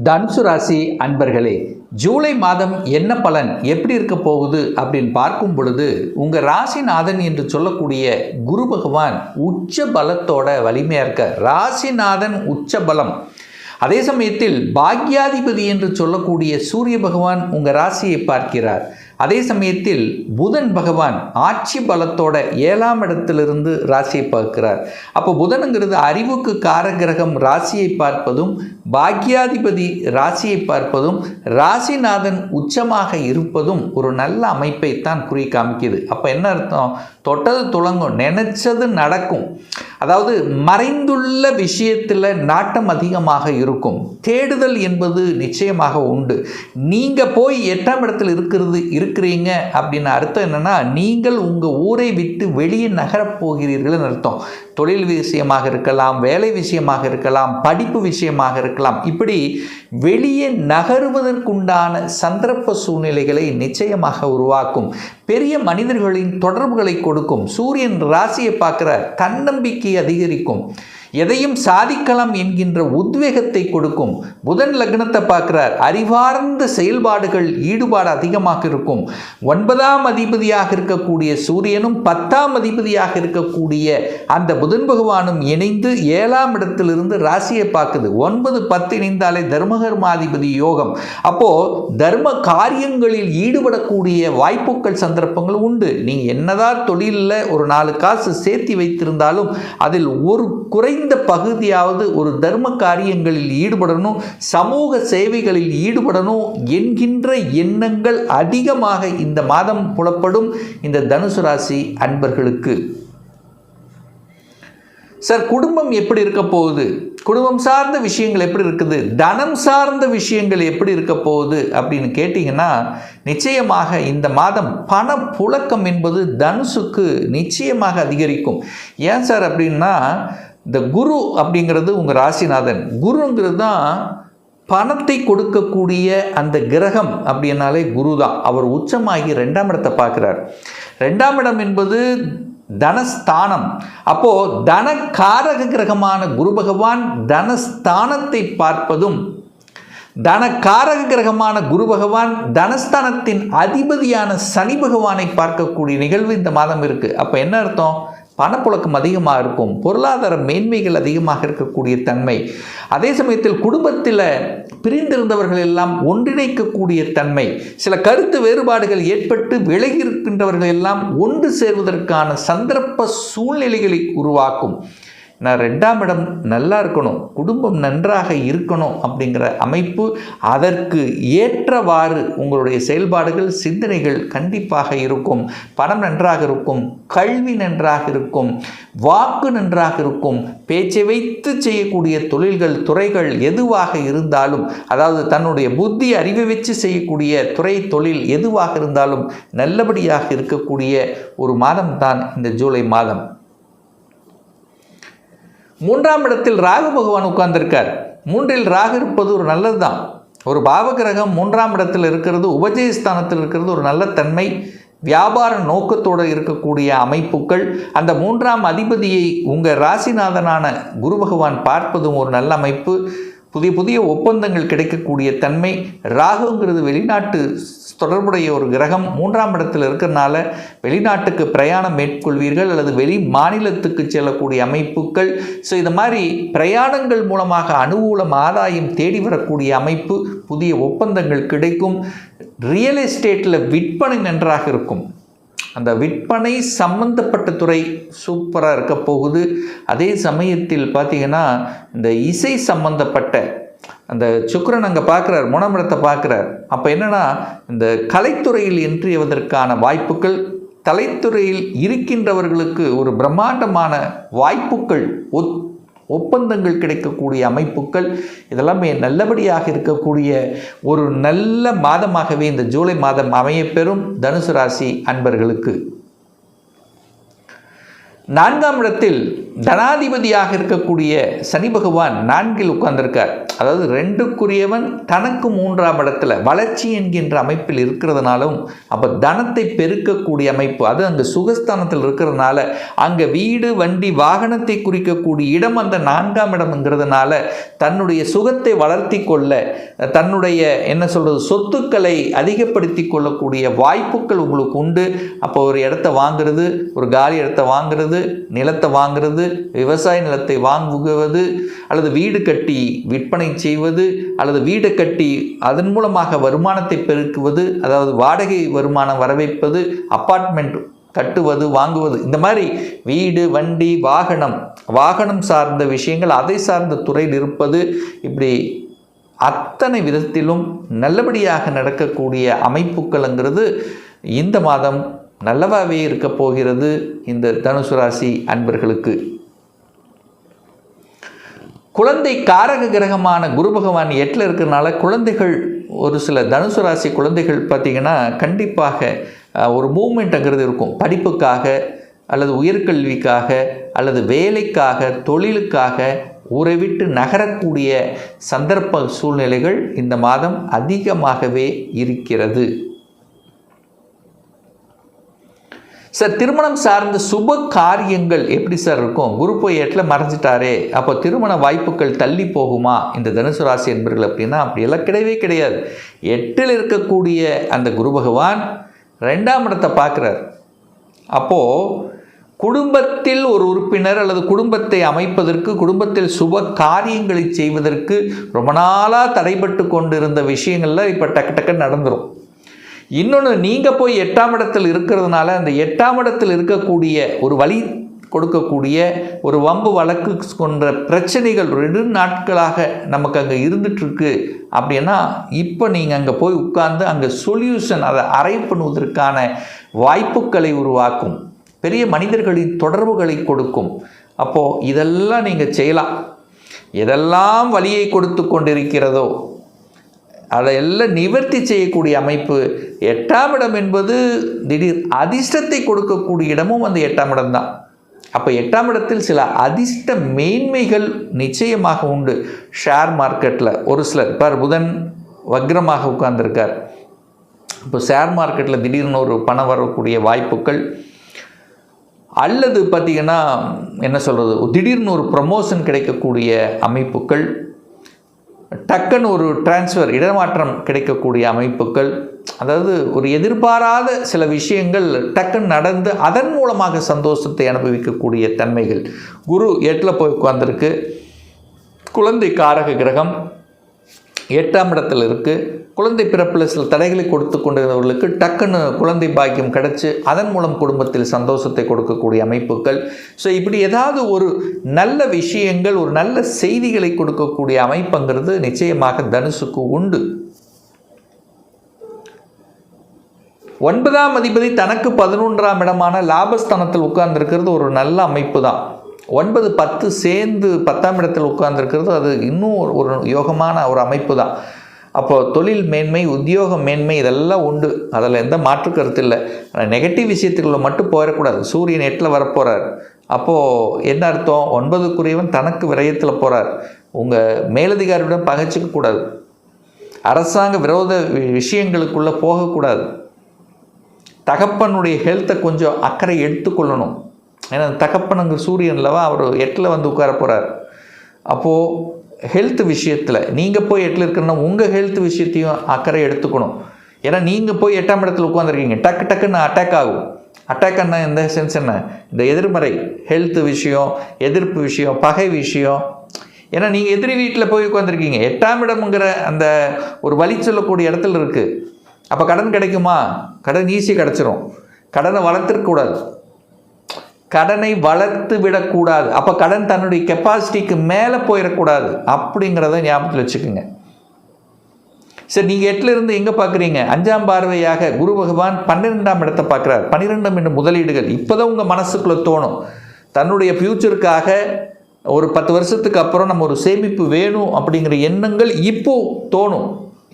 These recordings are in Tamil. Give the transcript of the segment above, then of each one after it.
தனுசு ராசி அன்பர்களே, ஜூலை மாதம் என்ன பலன் எப்படி இருக்க போகுது அப்படின்னு பார்க்கும் பொழுது உங்கள் ராசிநாதன் என்று சொல்லக்கூடிய குரு பகவான் உச்ச பலத்தோட வலிமையாக இருக்க. ராசிநாதன் உச்ச பலம். அதே சமயத்தில் பாக்யாதிபதி என்று சொல்லக்கூடிய சூரிய பகவான் உங்கள் ராசியை பார்க்கிறார். அதே சமயத்தில் புதன் பகவான் ஆட்சி பலத்தோட 7ஆம் இடத்திலிருந்து ராசியை பார்க்கிறார். அப்போ புதனுங்கிறது அறிவுக்கு காரகிரகம். ராசியை பார்ப்பதும் பாக்யாதிபதி ராசியை பார்ப்பதும் ராசிநாதன் உச்சமாக இருப்பதும் ஒரு நல்ல அமைப்பை தான் குறி காமிக்குது. அப்போ என்ன அர்த்தம்? தொட்டது துளங்கும், நினைச்சது நடக்கும். அதாவது மறைந்துள்ள விஷயத்தில் நாட்டம் அதிகமாக இருக்கும். தேடுதல் என்பது நிச்சயமாக உண்டு. நீங்கள் போய் 8ஆம் இடத்தில் இருக்கிறீங்க அப்படின்னு அர்த்தம் என்னன்னா, நீங்கள் உங்கள் ஊரை விட்டு வெளியே நகரப் போகிறீர்கள்னு அர்த்தம். தொழில் விஷயமாக இருக்கலாம், வேலை விஷயமாக இருக்கலாம், படிப்பு விஷயமாக இருக்கலாம். இப்படி வெளியே நகருவதற்குண்டான சந்தர்ப்ப சூழ்நிலைகளை நிச்சயமாக உருவாக்கும். பெரிய மனிதர்களின் தொடர்புகளை கொடுக்கும். சூரியன் ராசியை பார்க்குற தன்னம்பிக்கை அதிகரிக்கும். எதையும் சாதிக்கலாம் என்கின்ற உத்வேகத்தை கொடுக்கும். புதன் லக்னத்தை பார்க்கிறார். அறிவார்ந்த செயல்பாடுகள் ஈடுபாடு அதிகமாக இருக்கும். 9ஆம் அதிபதியாக இருக்கக்கூடிய சூரியனும் 10ஆம் அதிபதியாக இருக்கக்கூடிய அந்த புதன் பகவானும் இணைந்து 7ஆம் இடத்திலிருந்து ராசியை பார்க்குது. 9, 10 இணைந்தாலே தர்மகர்மாதிபதி யோகம். அப்போ தர்ம காரியங்களில் ஈடுபடக்கூடிய வாய்ப்புகள் சந்தர்ப்பங்கள் உண்டு. நீங்கள் என்னதான் தொழிலில் ஒரு 4 காசு சேர்த்தி வைத்திருந்தாலும் அதில் ஒரு குறைந்த பகுதியாவது ஒரு தர்ம காரியங்களில் ஈடுபடணும், சமூக சேவைகளில் ஈடுபடணும் என்கின்ற எண்ணங்கள் அதிகமாக இந்த மாதம் புலப்படும் இந்த தனுசு ராசி அன்பர்களுக்கு. சார், குடும்பம் எப்படி இருக்க போகுது? குடும்பம் சார்ந்த விஷயங்கள் எப்படி இருக்குது? தனம் சார்ந்த விஷயங்கள் எப்படி இருக்க போகுது அப்படின்னு கேட்டிங்கன்னா, நிச்சயமாக இந்த மாதம் பண புழக்கம் என்பது தனுசுக்கு நிச்சயமாக அதிகரிக்கும். ஏன் சார் அப்படின்னா, இந்த குரு அப்படிங்கிறது உங்கள் ராசிநாதன். குருங்கிறது தான் பணத்தை கொடுக்கக்கூடிய அந்த கிரகம். அப்படின்னாலே குரு தான். அவர் உச்சமாகி 2ஆம் இடத்தை பார்க்குறார். 2ஆம் இடம் என்பது தனஸ்தானம். அப்போ தனக்காரக கிரகமான குரு பகவான் தனஸ்தானத்தை பார்ப்பதும், தனக்காரக கிரகமான குரு பகவான் தனஸ்தானத்தின் அதிபதியான சனி பகவானை பார்க்கக்கூடிய நிகழ்வு இந்த மாதம் இருக்குது. அப்போ என்ன அர்த்தம்? பணப்புழக்கம் அதிகமாக இருக்கும். பொருளாதார மேன்மைகள் அதிகமாக இருக்கக்கூடிய தன்மை. அதே சமயத்தில் குடும்பத்தில் பிரிந்திருந்தவர்கள் எல்லாம் ஒன்றிணைக்கக்கூடிய தன்மை. சில கருத்து வேறுபாடுகள் ஏற்பட்டு விலகி இருக்கின்றவர்கள் எல்லாம் ஒன்று சேர்வதற்கான சந்தர்ப்ப சூழ்நிலைகளை உருவாக்கும். நான் 2ஆம் இடம் நல்லா இருக்கணும், குடும்பம் நன்றாக இருக்கணும் அப்படிங்கிற அமைப்பு. அதற்கு ஏற்றவாறு உங்களுடைய செயல்பாடுகள், சிந்தனைகள் கண்டிப்பாக இருக்கும். பணம் நன்றாக இருக்கும், கல்வி நன்றாக இருக்கும், வாக்கு நன்றாக இருக்கும். பேச்சை வைத்து செய்யக்கூடிய தொழில்கள், துறைகள் எதுவாக இருந்தாலும், அதாவது தன்னுடைய புத்தி அறிவை வச்சு செய்யக்கூடிய துறை, தொழில் எதுவாக இருந்தாலும் நல்லபடியாக இருக்கக்கூடிய ஒரு மாதம் தான் இந்த ஜூலை மாதம். 3ஆம் இடத்தில் ராகு பகவான் உட்கார்ந்திருக்கார். 3இல் ராகு இருப்பது ஒரு நல்லது தான். ஒரு பாவகிரகம் 3ஆம் இடத்தில் இருக்கிறது, உபஜயஸ்தானத்தில் இருக்கிறது ஒரு நல்ல தன்மை. வியாபார நோக்கத்தோடு இருக்கக்கூடிய அமைப்புகள். அந்த 3ஆம் அதிபதியை உங்கள் ராசிநாதனான குரு பகவான் பார்ப்பதும் ஒரு நல்ல அமைப்பு. புதிய புதிய ஒப்பந்தங்கள் கிடைக்கக்கூடிய தன்மை. ராகுங்கிறது வெளிநாட்டு தொடர்புடைய ஒரு கிரகம். 3ஆம் இடத்தில் இருக்கிறனால வெளிநாட்டுக்கு பிரயாணம் மேற்கொள்வீர்கள் அல்லது வெளி மாநிலத்துக்கு செல்லக்கூடிய அமைப்புகள். ஸோ இந்த மாதிரி பிரயாணங்கள் மூலமாக அனுகூலம், ஆதாயம் தேடி வரக்கூடிய அமைப்பு. புதிய ஒப்பந்தங்கள் கிடைக்கும். ரியல் எஸ்டேட்டில் விற்பனை நன்றாக இருக்கும். அந்த விற்பனை சம்பந்தப்பட்ட துறை சூப்பராக இருக்க போகுது. அதே சமயத்தில் பார்த்திங்கன்னா, இந்த இசை சம்பந்தப்பட்ட அந்த சுக்கிரன் அங்கே பார்க்குறார், 3ஆம் இடத்தை பார்க்குறார். அப்போ என்னென்னா, இந்த கலைத்துறையில் இன்றியவதற்கான வாய்ப்புகள், கலைத்துறையில் இருக்கின்றவர்களுக்கு ஒரு பிரம்மாண்டமான வாய்ப்புகள், ஒப்பந்தங்கள் கிடைக்கக்கூடிய அமைப்புகள், இதெல்லாமே நல்லபடியாக இருக்கக்கூடிய ஒரு நல்ல மாதமாகவே இந்த ஜூலை மாதம் அமையப்பெறும் தனுசு ராசி அன்பர்களுக்கு. 4ஆம் இடத்தில் தனாதிபதியாக இருக்கக்கூடிய சனி பகவான் 4ல் உட்கார்ந்திருக்கார். அதாவது 2க்குரியவன் தனக்கு 3ஆம் இடத்துல வளர்ச்சி என்கின்ற அமைப்பில் இருக்கிறதுனாலும், அப்போ தனத்தை பெருக்கக்கூடிய அமைப்பு அது அங்கே சுகஸ்தானத்தில் இருக்கிறதுனால, அங்கே வீடு வண்டி வாகனத்தை குறிக்கக்கூடிய இடம் அந்த 4ஆம் இடம்ங்கிறதுனால தன்னுடைய சுகத்தை வளர்த்தி கொள்ள, தன்னுடைய என்ன சொல்கிறது சொத்துக்களை அதிகப்படுத்தி கொள்ளக்கூடிய வாய்ப்புகள் உங்களுக்கு உண்டு. அப்போ ஒரு இடத்த வாங்குறது, ஒரு காலி இடத்த வாங்குறது, நிலத்தை வாங்குறது, விவசாய நிலத்தை வாங்குவது, அல்லது வீடு கட்டி விற்பனை செய்வது, அல்லது வீடு கட்டி அதன் மூலமாக வருமானத்தை பெருக்குவது, அதாவது வாடகை வருமானம் வரவைப்பது, அப்பார்ட்மெண்ட் கட்டுவது, வாங்குவது, இந்த மாதிரி வீடு வண்டி வாகனம் சார்ந்த விஷயங்கள், அதை சார்ந்த துறையில் இருப்பது, இப்படி அத்தனை விதத்திலும் நல்லபடியாக நடக்கக்கூடிய அமைப்புகள்ங்கிறது இந்த மாதம் நல்லவாகவே இருக்க போகிறது இந்த தனுசு ராசி அன்பர்களுக்கு. குழந்தை காரக கிரகமான குரு பகவான் 8ல் இருக்கிறனால குழந்தைகள், ஒரு சில தனுசு ராசி குழந்தைகள் பார்த்திங்கன்னா கண்டிப்பாக ஒரு மூமெண்ட்டுங்கிறது இருக்கும். படிப்புக்காக அல்லது உயர்கல்விக்காக அல்லது வேலைக்காக தொழிலுக்காக ஊரை விட்டு நகரக்கூடிய சந்தர்ப்ப சூழ்நிலைகள் இந்த மாதம் அதிகமாகவே இருக்கிறது. சார், திருமணம் சார்ந்த சுப காரியங்கள் எப்படி சார் இருக்கும்? குரு போய் 8ல் மறைஞ்சிட்டாரே, அப்போ திருமண வாய்ப்புகள் தள்ளி போகுமா இந்த தனுசு ராசி என்பர்கள் அப்படின்னா அப்படியெல்லாம் கிடையவே கிடையாது. 8ல் இருக்கக்கூடிய அந்த குரு பகவான் 2ஆம் இடத்தை பார்க்குறார். அப்போது குடும்பத்தில் ஒரு உறுப்பினர் அல்லது குடும்பத்தை அமைப்பதற்கு, குடும்பத்தில் சுப காரியங்களை செய்வதற்கு ரொம்ப நாளாக தடைபட்டு கொண்டிருந்த விஷயங்கள்லாம் இப்போ டக்கு நடந்துடும். இன்னொன்று, நீங்கள் போய் 8ஆம் இடத்தில் இருக்கிறதுனால அந்த 8ஆம் இடத்தில் இருக்கக்கூடிய ஒரு வழி கொடுக்கக்கூடிய ஒரு வம்பு வழக்கு கொண்ட பிரச்சனைகள் 2 நாட்களாக நமக்கு அங்கே இருந்துகிட்ருக்கு அப்படின்னா, இப்போ நீங்கள் அங்கே போய் உட்கார்ந்து அங்கே சொல்யூஷன், அதை அரைவ் பண்ணுவதற்கான வாய்ப்புகளை உருவாக்கும், பெரிய மனிதர்களின் தொடர்புகளை கொடுக்கும். அப்போது இதெல்லாம் நீங்கள் செய்யலாம். எதெல்லாம் வழியை கொடுத்து கொண்டிருக்கிறதோ அதையெல்லாம் நிவர்த்தி செய்யக்கூடிய அமைப்பு. 8ஆம் இடம் என்பது திடீர் அதிர்ஷ்டத்தை கொடுக்கக்கூடிய இடமும் அந்த 8ஆம் இடம் தான். அப்போ 8ஆம் இடத்தில் சில அதிர்ஷ்ட மேன்மைகள் நிச்சயமாக உண்டு. ஷேர் மார்க்கெட்டில் ஒரு சிலர் புதன் வக்ரமாக உட்கார்ந்துருக்கார். இப்போ ஷேர் மார்க்கெட்டில் திடீர்னு ஒரு பணம் வரக்கூடிய வாய்ப்புகள், அல்லது பார்த்திங்கன்னா என்ன சொல்கிறது, திடீர்னு ஒரு ப்ரமோஷன் கிடைக்கக்கூடிய அமைப்புகள், டக்குன்னு ஒரு டிரான்ஸ்ஃபர் இடமாற்றம் கிடைக்கக்கூடிய அமைப்புகள், அதாவது ஒரு எதிர்பாராத சில விஷயங்கள் டக்குன்னு நடந்து அதன் மூலமாக சந்தோஷத்தை அனுபவிக்கக்கூடிய தன்மைகள். குரு 8ல் போய் உட்கார்ந்துருக்கு. குழந்தை காரக கிரகம் 8ஆம் இடத்தில் இருக்குது. குழந்தை பிறப்பில் சில தடைகளை கொடுத்து கொண்டிருந்தவர்களுக்கு டக்குன்னு குழந்தை பாக்கியம் கிடச்சி அதன் மூலம் குடும்பத்தில் சந்தோஷத்தை கொடுக்கக்கூடிய அமைப்புகள். ஸோ இப்படி ஏதாவது ஒரு நல்ல விஷயங்கள், ஒரு நல்ல செய்திகளை கொடுக்கக்கூடிய அமைப்புங்கிறது நிச்சயமாக தனுசுக்கு உண்டு. 9ஆம் அதிபதி தனக்கு 11ஆம் இடமான லாபஸ்தானத்தில் உட்கார்ந்துருக்கிறது ஒரு நல்ல அமைப்பு தான். 9, 10 சேர்ந்து 10ஆம் இடத்தில் உட்கார்ந்துருக்கிறது அது இன்னும் ஒரு யோகமான ஒரு அமைப்பு தான். அப்போது தொழில் மேன்மை, உத்தியோக மேன்மை இதெல்லாம் உண்டு, அதில் எந்த மாற்று கருத்து இல்லை. நெகட்டிவ் விஷயத்துக்குள்ள மட்டும் போயிடக்கூடாது. சூரியன் 8ல் வரப்போகிறார். அப்போது என்ன அர்த்தம்? 9க்குரியவன் தனக்கு விரயத்தில் போகிறார். உங்கள் மேலதிகாரியுடன் பகைச்சிக்கக்கூடாது. அரசாங்க விரோத விஷயங்களுக்குள்ளே போகக்கூடாது. தகப்பனுடைய ஹெல்த்தை கொஞ்சம் அக்கறை எடுத்துக்கொள்ளணும். ஏன்னா தகப்பனுங்க சூரியன்லவா அவர் 8ல் வந்து உட்கார போகிறார். அப்போது ஹெல்த் விஷயத்தில் நீங்கள் போய் 8ல் இருக்கிறன்னா உங்கள் ஹெல்த் விஷயத்தையும் அக்கறை எடுத்துக்கணும். ஏன்னா நீங்கள் போய் 8ஆம் இடத்துல உட்காந்துருக்கீங்க, டக்குன்னு அட்டாக் ஆகும். அட்டாக் என்ன இந்த சென்ஸ் என்ன, இந்த எதிர்மறை ஹெல்த் விஷயம், எதிர்ப்பு விஷயம், பகை விஷயம். ஏன்னா நீங்கள் எதிரி வீட்டில் போய் உட்காந்துருக்கீங்க. 8ஆம் இடம்ங்கிற அந்த ஒரு வழி சொல்லக்கூடிய இடத்துல இருக்குது. அப்போ கடன் கிடைக்குமா? கடன் ஈஸியாக கிடச்சிரும். கடனை வளர்த்துருக்கக்கூடாது, கடனை வளர்த்து விடக்கூடாது. அப்போ கடன் தன்னுடைய கெப்பாசிட்டிக்கு மேலே போயிடக்கூடாது அப்படிங்கிறத ஞாபகத்தில் வச்சுக்கோங்க. சரி, நீங்கள் 8ல் இருந்து எங்கே பார்க்குறீங்க? 5ஆம் பார்வையாக குரு பகவான் 12ஆம் இடத்தை பார்க்குறார். 12 என்ற முதலீடுகள் இப்போ தான் உங்கள் மனசுக்குள்ளே தோணும். தன்னுடைய ஃப்யூச்சருக்காக ஒரு 10 வருஷத்துக்கு அப்புறம் நம்ம ஒரு சேமிப்பு வேணும் அப்படிங்கிற எண்ணங்கள் இப்போது தோணும்.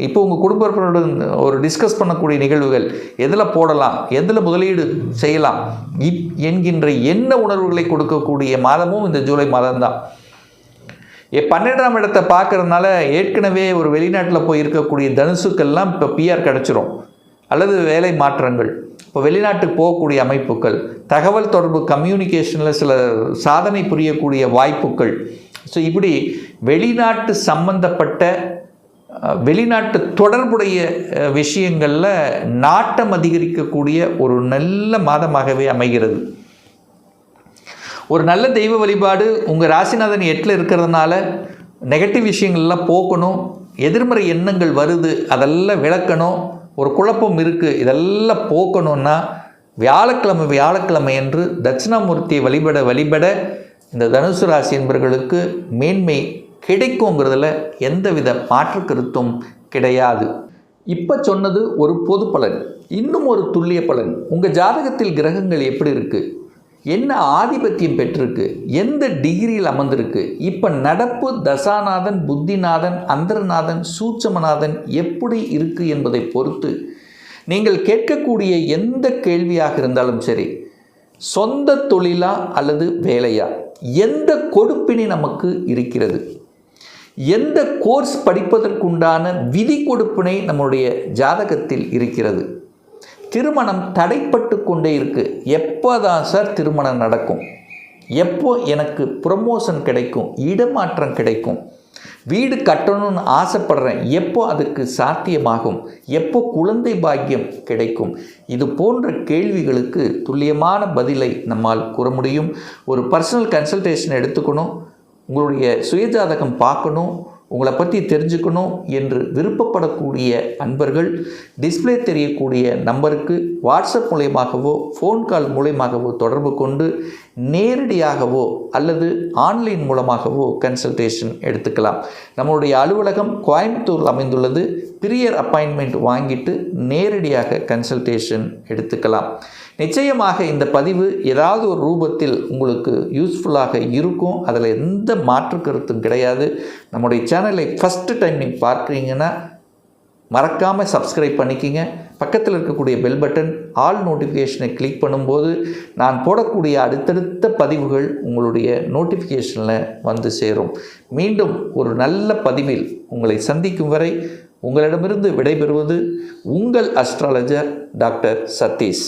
இப்போ உங்கள் குடும்பத்தினருடன் ஒரு டிஸ்கஸ் பண்ணக்கூடிய நிகழ்வுகள், எதில் போடலாம், எதில் முதலீடு செய்யலாம் என்கின்ற எண்ண உணர்வுகளை கொடுக்கக்கூடிய மாதமும் இந்த ஜூலை மாதம்தான். 12ஆம் இடத்தை பார்க்கறதுனால ஏற்கனவே ஒரு வெளிநாட்டில் போய் இருக்கக்கூடிய தனுசுக்கெல்லாம் இப்போ பிஆர் கிடச்சிரும், அல்லது வேலை மாற்றங்கள், இப்போ வெளிநாட்டுக்கு போகக்கூடிய அமைப்புகள், தகவல் தொடர்பு கம்யூனிகேஷனில் சில சாதனை புரியக்கூடிய வாய்ப்புகள். ஸோ இப்படி வெளிநாட்டு சம்பந்தப்பட்ட வெளிநாட்டு தொடர்புடைய விஷயங்களில் நாட்டம் அதிகரிக்கக்கூடிய ஒரு நல்ல மாதமாகவே அமைகிறது. ஒரு நல்ல தெய்வ வழிபாடு, உங்கள் ராசிநாதன் 8ல் இருக்கிறதுனால நெகட்டிவ் விஷயங்கள்லாம் போக்கணும், எதிர்மறை எண்ணங்கள் வருது அதெல்லாம் விளக்கணும், ஒரு குழப்பம் இருக்குது இதெல்லாம் போக்கணும்னா வியாழக்கிழமை என்று தட்சிணாமூர்த்தியை வழிபட இந்த தனுசு ராசி என்பவர்களுக்கு மேன்மை கிடைக்குங்கிறதுல எந்தவித மாற்று கருத்தும் கிடையாது. இப்போ சொன்னது ஒரு பொது பலன். இன்னும் ஒரு துல்லிய பலன். உங்கள் ஜாதகத்தில் கிரகங்கள் எப்படி இருக்குது, என்ன ஆதிபத்தியம் பெற்றிருக்கு, எந்த டிகிரியில் அமர்ந்திருக்கு, இப்போ நடப்பு தசாநாதன், புத்திநாதன், அந்தரநாதன், சூட்சமநாதன் எப்படி இருக்குது என்பதை பொறுத்து நீங்கள் கேட்கக்கூடிய எந்த கேள்வியாக இருந்தாலும் சரி, சொந்த தொழிலா அல்லது வேலையா, எந்த கொடுப்பினை நமக்கு இருக்கிறது, எந்த கோர்ஸ் படிப்பதற்குண்டான விதி கொடுப்பினை நம்முடைய ஜாதகத்தில் இருக்கிறது, திருமணம் தடைப்பட்டு கொண்டே இருக்குது, எப்போ தான் சார் திருமணம் நடக்கும், எப்போ எனக்கு ப்ரமோஷன் கிடைக்கும், இடமாற்றம் கிடைக்கும், வீடு கட்டணும்னு ஆசைப்படுறேன், எப்போ அதுக்கு சாத்தியமாகும், எப்போ குழந்தை பாக்கியம் கிடைக்கும், இது போன்ற கேள்விகளுக்கு துல்லியமான பதிலை நம்மால் கூற முடியும். ஒரு பர்சனல் கன்சல்டேஷன் எடுத்துக்கணும், உங்களுடைய சுயஜாதகம் பார்க்கணும், உங்களை பற்றி தெரிஞ்சுக்கணும் என்று விருப்பப்படக்கூடிய அன்பர்கள் டிஸ்பிளே தெரியக்கூடிய நம்பருக்கு வாட்ஸ்அப் மூலயமாகவோ ஃபோன் கால் மூலயமாகவோ தொடர்பு கொண்டு நேரடியாகவோ அல்லது ஆன்லைன் மூலமாகவோ கன்சல்டேஷன் எடுத்துக்கலாம். நம்மளுடைய அலுவலகம் கோயம்புத்தூர் அமைந்துள்ளது. ப்ரியர் அப்பாயின்மெண்ட் வாங்கிட்டு நேரடியாக கன்சல்டேஷன் எடுத்துக்கலாம். நிச்சயமாக இந்த பதிவு ஏதாவது ஒரு ரூபத்தில் உங்களுக்கு யூஸ்ஃபுல்லாக இருக்கும், அதில் எந்த மாற்று கருத்தும் கிடையாது. நம்முடைய சேனலை ஃபஸ்ட்டு டைம் நீங்கள் பார்க்குறீங்கன்னா மறக்காமல் சப்ஸ்கிரைப் பண்ணிக்கிங்க. பக்கத்தில் இருக்கக்கூடிய பெல் பட்டன் ஆல் நோட்டிஃபிகேஷனை கிளிக் பண்ணும்போது நான் போடக்கூடிய அடுத்தடுத்த பதிவுகள் உங்களுடைய நோட்டிஃபிகேஷனில் வந்து சேரும். மீண்டும் ஒரு நல்ல பதிவில் உங்களை சந்திக்கும் வரை உங்களிடமிருந்து விடைபெறுவது உங்கள் அஸ்ட்ராலஜர் டாக்டர் சதீஷ்.